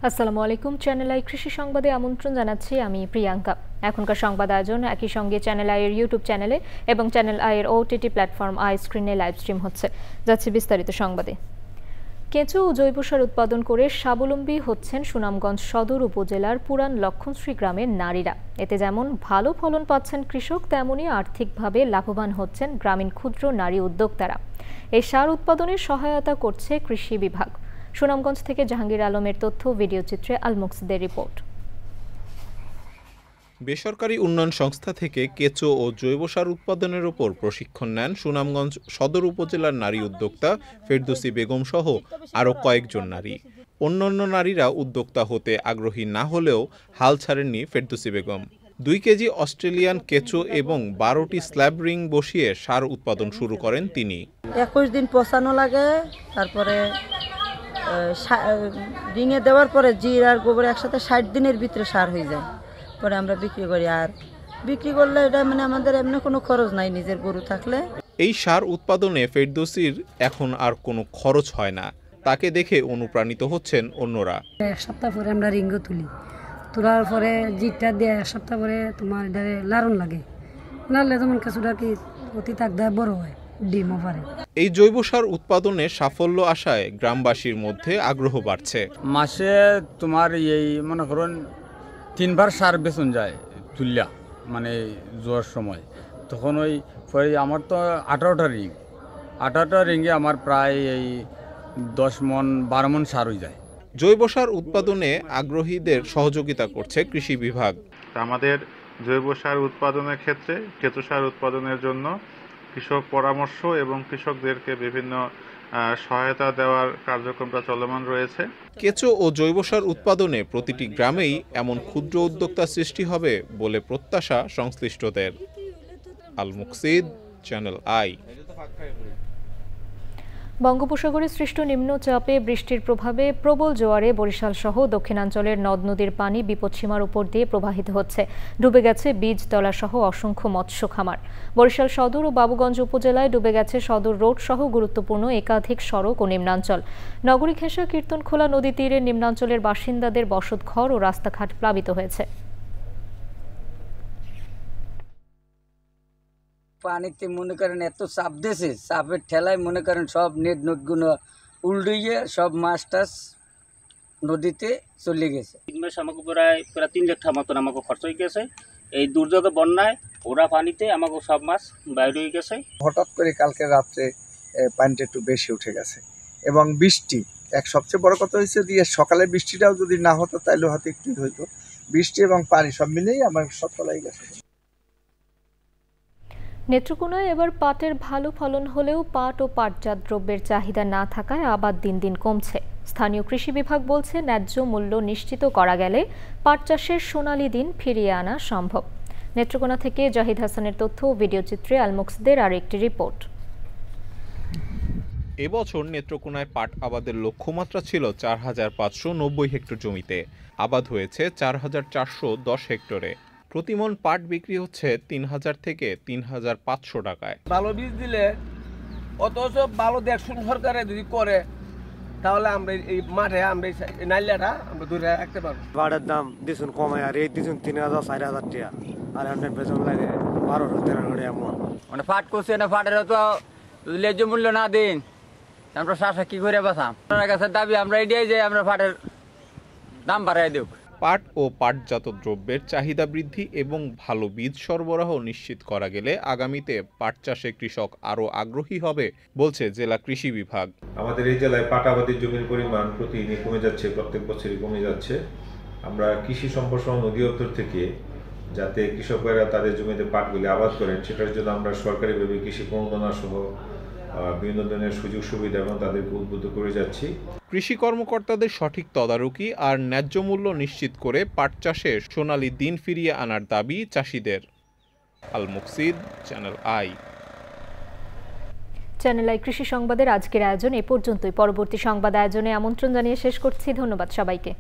আসসালামু আলাইকুম। Channel I কৃষি সংবাদে আমন্ত্রণ জানাচ্ছি আমি প্রিয়াঙ্কা। এখনকার সংবাদ আয়োজন একই সঙ্গে চ্যানেল আই এর ইউটিউব চ্যানেলে এবং চ্যানেল আই এর ওটিটি প্ল্যাটফর্ম আই স্ক্রিনে লাইভ স্ট্রিম হচ্ছে। যাচ্ছে বিস্তারিত সংবাদে। কেঁচো ও জৈব সার উৎপাদন করে স্বাবলম্বী হচ্ছেন সুনামগঞ্জ সদর উপজেলার পুরান লক্ষণশ্রী গ্রামের নারীরা। এতে যেমন ভালো ফলন পাচ্ছেন কৃষক, তেমনি আর্থিকভাবে লাভবান হচ্ছেন গ্রামীণ ক্ষুদ্র নারী উদ্যোক্তারা। এই সার উৎপাদনে সহায়তা করছে কৃষি বিভাগ। সুনামগঞ্জ থেকে জাহাঙ্গীর আলমের তথ্য, ভিডিও চিত্রে আল মুকসিদের রিপোর্ট। বেসরকারি উন্নয়ন সংস্থা থেকে কেঁচো ও জৈব সার উৎপাদনের উপর প্রশিক্ষণ নেন সুনামগঞ্জ সদর উপজেলার নারী উদ্যোক্তা ফেরদৌসী বেগম সহ আরও কয়েকজন নারী। অন্যান্য নারীরা উদ্যোক্তা হতে আগ্রহী না হলেও হাল ছাড়েননি ফেরদৌসী বেগম। 2 কেজি অস্ট্রেলিয়ান কেঁচো এবং 12টি স্ল্যাব রিং বসিয়ে সার উৎপাদন শুরু করেন তিনি। 21 দিন পচানো লাগে, তারপরে রিঙে দেওয়ার পরে জির আর গোবর একসাথে 60 দিনের ভিতরে সার হয়ে যায়। পরে আমরা বিক্রি করি, আর বিক্রি করলে এটা আমাদের এমনি কোনো খরচ নাই নিজের গরু থাকলে। এই সার উৎপাদনে ফেরদৌসীর এখন আর কোনো খরচ হয় না। তাকে দেখে অনুপ্রাণিত হচ্ছেন অন্যরা। এক সপ্তাহ পরে আমরা রিঙ্গ তুলি, তোলার পরে জিটটা দিয়ে এক সপ্তাহ পরে তোমার এটারে লারণ লাগে, লাড়লে যেমন কিছুটা কি অতি তাক দেয় বড় হয়, ডিমও পারে। এই জৈব সার উৎপাদনে সাফল্য আশায় গ্রামবাসীর মধ্যে আগ্রহ বাড়ছে। মাসে তোমার এই মনে করুন 3 বার সার বেচন যায় তুলিয়া, মানে জোয়ার সময়। তখন ওই আমার তো 18টা রিং, 18টা রিঙ্গে আমার প্রায় এই 10 মন 12 মন সার হয়ে যায়। জৈব সার উৎপাদনে আগ্রহীদের সহযোগিতা করছে কৃষি বিভাগ। আমাদের জৈব সার উৎপাদনের ক্ষেত্রে কেঁচো সার উৎপাদনের জন্য কৃষক পরামর্শ এবং কৃষকদেরকে বিভিন্ন সহায়তা দেওয়ার কার্যক্রমটা চলমান রয়েছে। কেঁচো ও জৈব সার উৎপাদনে প্রতিটি গ্রামেই এমন ক্ষুদ্র উদ্যোক্তা সৃষ্টি হবে বলে প্রত্যাশা সংশ্লিষ্টদের। আল মুকসিদ, চ্যানেল আই। বঙ্গোপসাগরে সৃষ্ট নিম্নচাপে বৃষ্টির প্রভাবে প্রবল জোয়ারে বরিশাল সহ দক্ষিণাঞ্চলের নদ নদীর পানি বিপদসীমার উপর দিয়ে প্রবাহিত হচ্ছে। ডুবে গেছে বীজতলা সহ অসংখ্য মৎস্য খামার। বরিশাল সদর ও বাবুগঞ্জ উপজেলায় ডুবে গেছে সদর রোড সহ গুরুত্বপূর্ণ একাধিক সড়ক ও নিম্নাঞ্চল। নগরী ঘেঁষা কীর্তনখোলা নদী তীরে নিম্নাঞ্চলের বাসিন্দাদের বসতঘর ও রাস্তাঘাট প্লাবিত হয়েছে। পানিতে মনে করেন এত চাপ দিয়েছে, চাপের ঠেলায় মনে করেন সব নেটগুলো উল্টিয়ে সব মাছ টাছ নদীতে চলে গেছে। 3 মাস আমাকে প্রায় 3 লাখ টাকা মতন আমাকে খরচ হয়ে গেছে। এই দুর্যোগে বন্যায় ওরা পানিতে আমাকে সব মাছ বাইরে হয়ে গেছে। হঠাৎ করে কালকে রাত্রে পানিটা একটু বেশি উঠে গেছে এবং বৃষ্টি সবচেয়ে বড় কথা হয়েছে যে সকালে বৃষ্টিটাও যদি না হতো তাহলে হয়তো একটু হইতো। বৃষ্টি এবং পানি সব মিলেই আমার সব তলাই গেছে। নেত্রকোনায় এবার পাটের ভালো ফলন হলেও পাট ও পাটজাত দ্রব্যের চাহিদা না থাকায় আবাদ দিন দিন কমছে। স্থানীয় কৃষি বিভাগ বলছে ন্যায্য মূল্য নিশ্চিত করা গেলে পাট চাষের সোনালী দিন ফিরিয়ে আনা সম্ভব। নেত্রকোনা থেকে জাহিদ হাসানের তথ্য ও ভিডিও চিত্রে আল মুকসিদের আর একটি রিপোর্ট। এবছর নেত্রকোনায় পাট আবাদের লক্ষ্যমাত্রা ছিল 4590 হেক্টর জমিতে। আবাদ হয়েছে 4410 হেক্টরে। প্রতিমন পাট বিক্রি হচ্ছে 3000 থেকে 3500 টাকায়। ভালো বীজ দিলে অথচ ভালো দেখশুন সরকারে যদি করে তাহলে আমরা এই মাঠে আমরা এই নাইলাটা আমরা ধরে রাখতে পারবো। পাটের দাম দিছুন কমায়, আর এই দিছুন 3000 4000 টাকা, আর আমরা বেতন লাগে 12-13 এমন। মানে পাট করছে না, পাটের তো ন্যায্য মূল্য না দিন আমরা চাষা কি করে বাঁচাম। আপনার কাছে দাবি আমরা এটাই যে আমরা পাটের দাম বাড়াই দেব। পাট ও পাটজাত দ্রব্যের চাহিদা বৃদ্ধি এবং ভালো বীজ সরবরাহ নিশ্চিত করা গেলে আগামীতে পাট চাষে কৃষক আরও আগ্রহী হবে বলছে জেলা কৃষি বিভাগ। আমাদের এই জেলায় পাট আবাদের জমির পরিমাণ প্রতিদিনই কমে যাচ্ছে, প্রত্যেক বছরই কমে যাচ্ছে। আমরা কৃষি সম্প্রসারণ অধিদপ্তর থেকে যাতে কৃষকেরা তাদের জমিতে পাটগুলি আবাদ করেন সেটার জন্য আমরা সরকারিভাবে কৃষি প্রণোদনা সহ বিভিন্ন ধরনের সুযোগ সুবিধা এবং তাদেরকে উদ্বুদ্ধ করে যাচ্ছি। কৃষি কর্মকর্তাদের সঠিক তদারকি আর ন্যায্য মূল্য নিশ্চিত করে পাট চাষে সোনালী দিন ফিরিয়ে আনার দাবি চাষিদের। আল মুকসিদ, চ্যানেল আই। চ্যানেল আই কৃষি সংবাদের আজকের আয়োজন এ পর্যন্তই। পরবর্তী সংবাদ আয়োজনে আমন্ত্রণ জানিয়ে শেষ করছি। ধন্যবাদ সবাইকে।